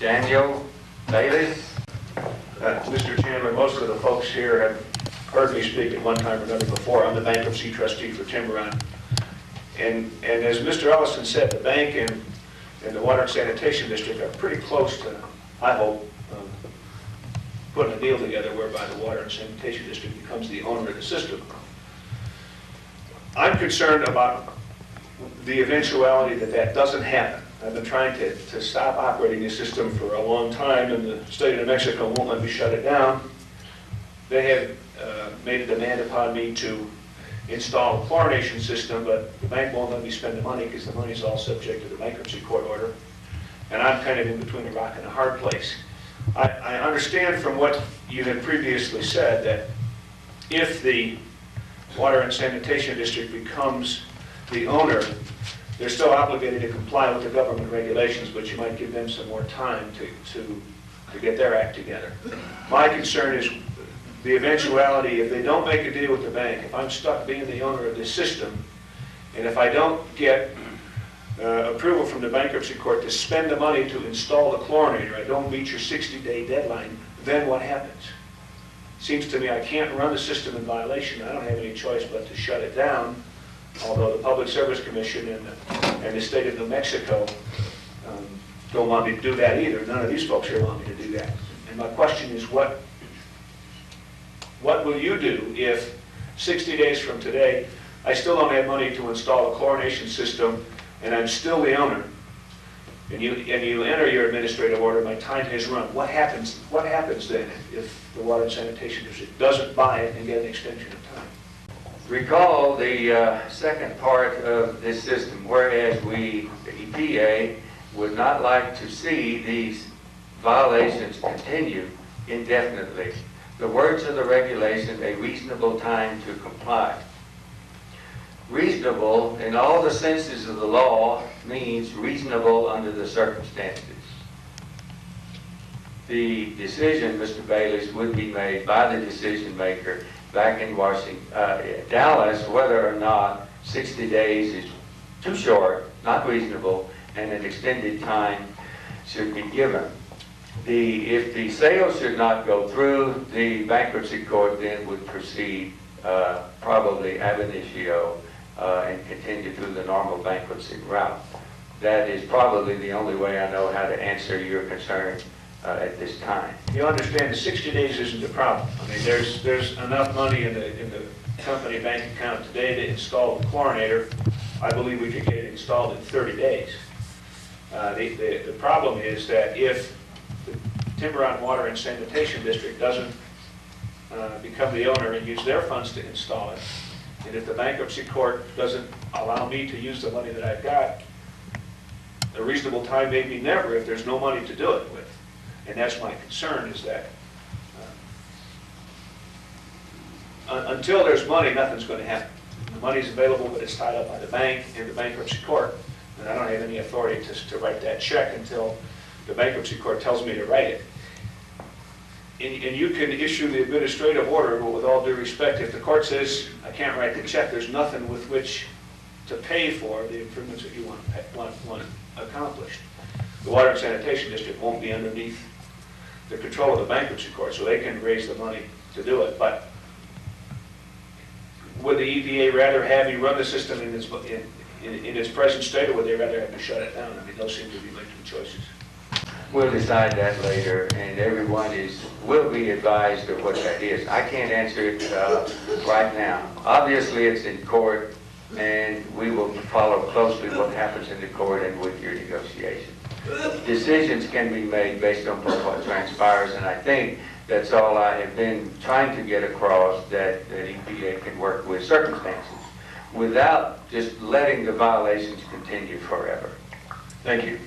Daniel Behles. Mr. Chandler, most of the folks here have heard me speak at one time or another before. I'm the bankruptcy trustee for Timberon. And as Mr. Ellison said, the bank and the Water and Sanitation District are pretty close to, I hope, putting a deal together whereby the Water and Sanitation District becomes the owner of the system. I'm concerned about the eventuality that that doesn't happen. I've been trying to stop operating the system for a long time, and the state of New Mexico won't let me shut it down. They have made a demand upon me to install a chlorination system, but the bank won't let me spend the money because the money's all subject to the bankruptcy court order. And I'm kind of in between a rock and a hard place. I understand from what you had previously said that if the Water and Sanitation District becomes the owner, they're still obligated to comply with the government regulations, but you might give them some more time to get their act together. My concern is the eventuality, if they don't make a deal with the bank, if I'm stuck being the owner of this system, and if I don't get approval from the bankruptcy court to spend the money to install the chlorinator, I don't meet your 60-day deadline, then what happens? Seems to me I can't run the system in violation. I don't have any choice but to shut it down, although the Public Service Commission and the state of New Mexico don't want me to do that either. None of these folks here want me to do that. And my question is, what will you do if 60 days from today I still don't have money to install a chlorination system and I'm still the owner, and you enter your administrative order, my time has run? What happens then if the Water and Sanitation District doesn't buy it and get an extension of time? Recall the second part of this system, whereas we, the EPA, would not like to see these violations continue indefinitely. The words of the regulation, a reasonable time to comply. Reasonable, in all the senses of the law, means reasonable under the circumstances. The decision, Mr. Behles, would be made by the decision maker back in Washington, Dallas, whether or not 60 days is too short, not reasonable, and an extended time should be given. If the sale should not go through, the bankruptcy court then would proceed probably ab initio and continue through the normal bankruptcy route. That is probably the only way I know how to answer your concern at this time. You understand the 60 days isn't the problem. I mean, there's enough money in the company bank account today to install the chlorinator. I believe we could get it installed in 30 days. The problem is that if the Timberon Water and Sanitation District doesn't become the owner and use their funds to install it, and if the bankruptcy court doesn't allow me to use the money that I've got, a reasonable time may be never if there's no money to do it with. And that's my concern, is that until there's money, nothing's going to happen. The money's available, but it's tied up by the bank and the bankruptcy court, and I don't have any authority to write that check until the bankruptcy court tells me to write it. And you can issue the administrative order, but with all due respect, if the court says I can't write the check, there's nothing with which to pay for the improvements that you want accomplished. The Water and Sanitation District won't be underneath the control of the bankruptcy court, so they can raise the money to do it. But would the EPA rather have you run the system in its present state, or would they rather have you shut it down? I mean, those seem to be my two choices. We'll decide that later, and everyone will be advised of what that is. I can't answer it right now. Obviously, it's in court, and we will follow closely what happens in the court and with your negotiation. Decisions can be made based on what transpires, and I think that's all I have been trying to get across, that EPA can work with circumstances without just letting the violations continue forever. Thank you.